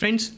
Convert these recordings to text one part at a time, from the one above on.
Friends,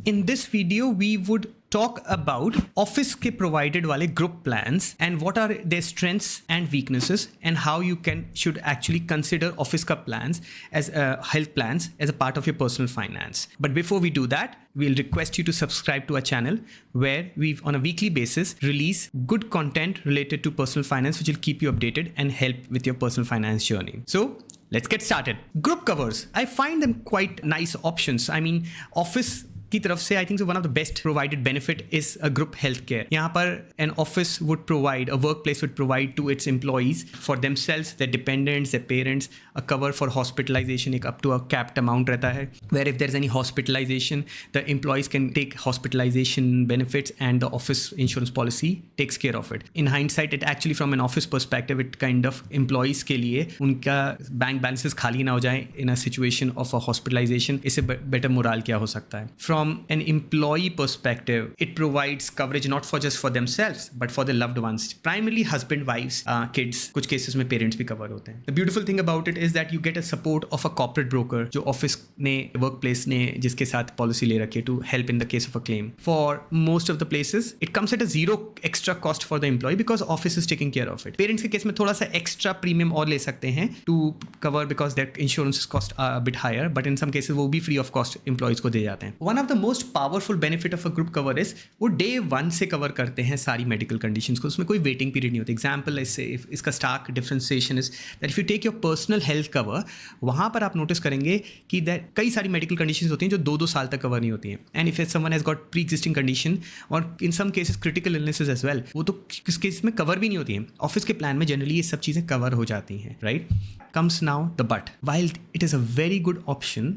in this video we would talk about office के provided वाले group plans and what are their strengths and weaknesses and how you should actually consider office का plans as health plans as a part of your personal finance. But before we do that, we'll request you to subscribe to our channel where we on a weekly basis release good content related to personal finance which will keep you updated and help with your personal finance journey. So let's get started. Group covers. I find them quite nice options. I mean, office की तरफ से I think one of the best provided benefit is a group health care. यहाँ पर an office would provide, a work place would provide to its employees for themselves, their dependents, their parents, a cover for hospitalization. एक up to a capped amount रहता है where if there is any hospitalization the employees can take hospitalization benefits and the office insurance policy takes care of it. In hindsight it actually from an office perspective it kind of employees के लिए उनका bank balances खाली ना हो जाए in a situation of a hospitalization. इससे better morale क्या हो सकता है. From an employee perspective, it provides coverage not for just for themselves but for their loved ones, primarily husband, wives, kids. कुछ cases में parents भी cover होते हैं. The beautiful thing about it is that you get a support of a corporate broker जो office ने, workplace ने जिसके साथ policy ले रखी है to help in the case of a claim. For most of the places, it comes at a zero extra cost for the employee because office is taking care of it. Parents के case में थोड़ा सा extra premium और ले सकते हैं to cover because their insurance cost are a bit higher, but in some cases वो भी free of cost employees को दे जाते हैं. One of the most powerful benefit of a group cover is वो डे 1 से कवर करते हैं सारी मेडिकल कंडीशंस को. उसमें कोई वेटिंग पीरियड नहीं होती. एग्जाम्पल इसका stark differentiation is that if you take your personal health cover, वहाँ पर आप नोटिस करेंगे कि कई सारी मेडिकल कंडीशंस होती हैं जो 2-2 साल तक कवर नहीं होती हैं. And if someone has got pre existing condition और in some cases critical illnesses as well, वो तो किस केस में कवर भी नहीं होती हैं. ऑफिस के प्लान में जनरली ये सब चीज़ें कवर हो जाती हैं. Right. Comes now the but. While it is a very good option,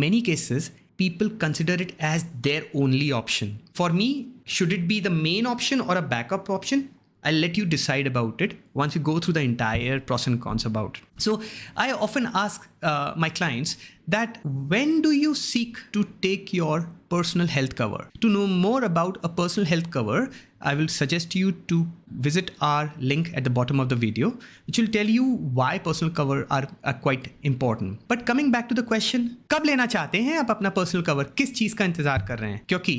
many cases people consider it as their only option. For me, should it be the main option or a backup option? I'll let you decide about it once we go through the entire pros and cons about it. So I often ask my clients that when do you seek to take your personal health cover? To know more about a personal health cover, I will suggest you to visit our link at the bottom of the video, which will tell you why personal cover are quite important. But coming back to the question, कब लेना चाहते हैं आप अपना personal cover? किस चीज़ का इंतज़ार कर रहे हैं? क्योंकि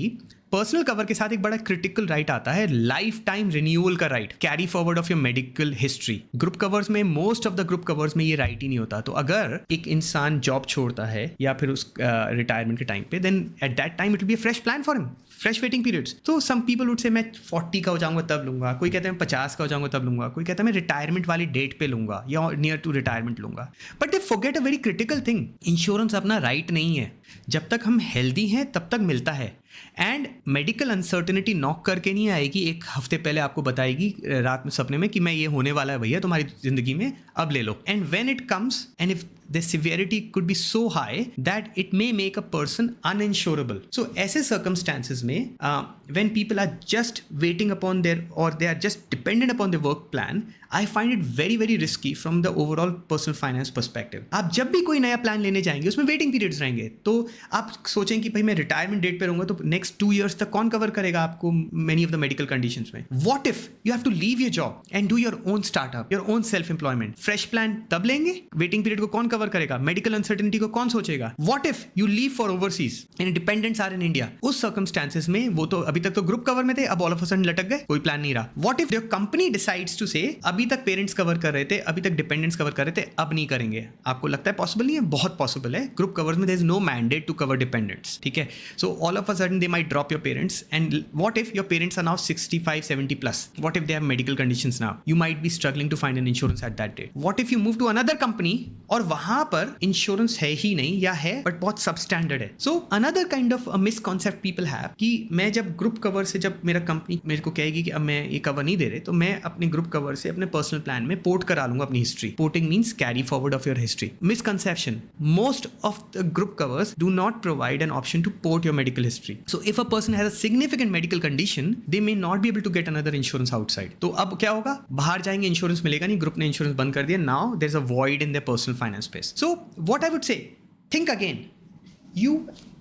पर्सनल कवर के साथ एक बड़ा क्रिटिकल राइट आता है, लाइफ टाइम रिन्यूअल का right, carry forward of your medical history. Group covers में, most of the group covers में ये राइट ही नहीं होता. तो अगर एक इंसान जॉब छोड़ता है या फिर उस रिटायरमेंट के टाइम पे, then at that time it will be a fresh plan for him, fresh waiting periods. तो सम पीपल वुड से मैं 40 का हो जाऊंगा तब लूंगा, कोई कहते हैं 50 का हो जाऊंगा तब लूंगा, कोई कहता है मैं रिटायरमेंट वाली डेट पे लूंगा या नियर टू रिटायरमेंट लूंगा. But they forget a very critical thing. Insurance अपना राइट नहीं है. जब तक हम हेल्दी हैं तब तक मिलता है. एंड मेडिकल अनसर्टेनिटी नॉक करके नहीं आएगी, एक हफ्ते पहले आपको बताएगी रात में सपने में कि मैं ये होने वाला है भैया तुम्हारी जिंदगी में, अब ले लो. And when it comes and if the severity could be so high that it may make a person uninsurable. So ऐसे circumstances में when people are just waiting upon their or they are just dependent upon their work plan, I find it very very risky from the overall personal finance perspective. आप जब भी कोई नया plan लेने जाएंगे उसमें वेटिंग पीरियड्स रहेंगे, तो आप सोचें कि भाई मैं रिटायरमेंट डेट पे रहूँगा तो नेक्स्ट 2 years तक कौन कवर करेगा आपको many of the medical conditions में. What if you have to leave your job and do your own startup, your own self employment. Fresh plan तब लेंगे, वेटिंग पीरियड को कौन कवर करेगा, मेडिकल अनसर्टेनिटी को कौन सोचेगा. What if you leave for overseas and dependents are in India. उस circumstances में वो तो अभी तक तो ग्रुप कवर में थे, अब ऑल ऑफ अ सडन लटक गए, कोई प्लान नहीं रहा. What if your company decides to say अभी तक पेरेंट्स कवर कर रहे थे, अभी तक डिपेंडेंट्स कवर कर रहे थे, अब नहीं करेंगे. आपको लगता है पॉसिबल नहीं है? बहुत पॉसिबल है. ग्रुप कवर्स में there is no mandate to cover dependents. ठीक है. So all of a sudden they might drop your parents. And what if your parents are now 65-70 plus? What if they have medical conditions now? You might be struggling to find an insurance at that date. What if you move to another company और वहां पर insurance है ही नहीं या है but बहुत substandard है. So another kind of misconcept people have कि मैं जब ग्रुप कवर से, जब मेरा कंपनी मेरे को कहेगी कि अब मैं ये कवर नहीं दे रहे, तो मैं अपने ग्रुप कवर से अपने पर्सनल प्लान में पोर्ट करा लूंगा अपनी history. Porting means carry forward of your history. Misconception, most of the group covers do not provide an option to port your medical history. So if a person has a significant medical condition, they may not be able to get another insurance outside. तो अब क्या होगा? बाहर जाएंगे, insurance मिलेगा नहीं, group ने insurance बंद कर दिया. Now there is a void in their personal finance space. So what I would say, think again. You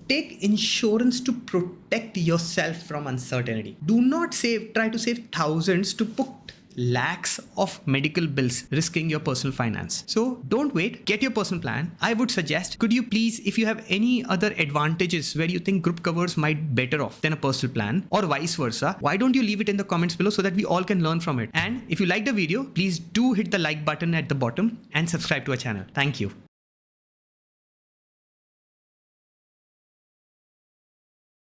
take insurance to protect yourself from uncertainty. Do not try to save thousands to put lakhs of medical bills risking your personal finance. So don't wait, get your personal plan. I would suggest, could you please, if you have any other advantages where you think group covers might be better off than a personal plan or vice versa, why don't you leave it in the comments below so that we all can learn from it. And if you like the video, please do hit the like button at the bottom and subscribe to our channel. Thank you.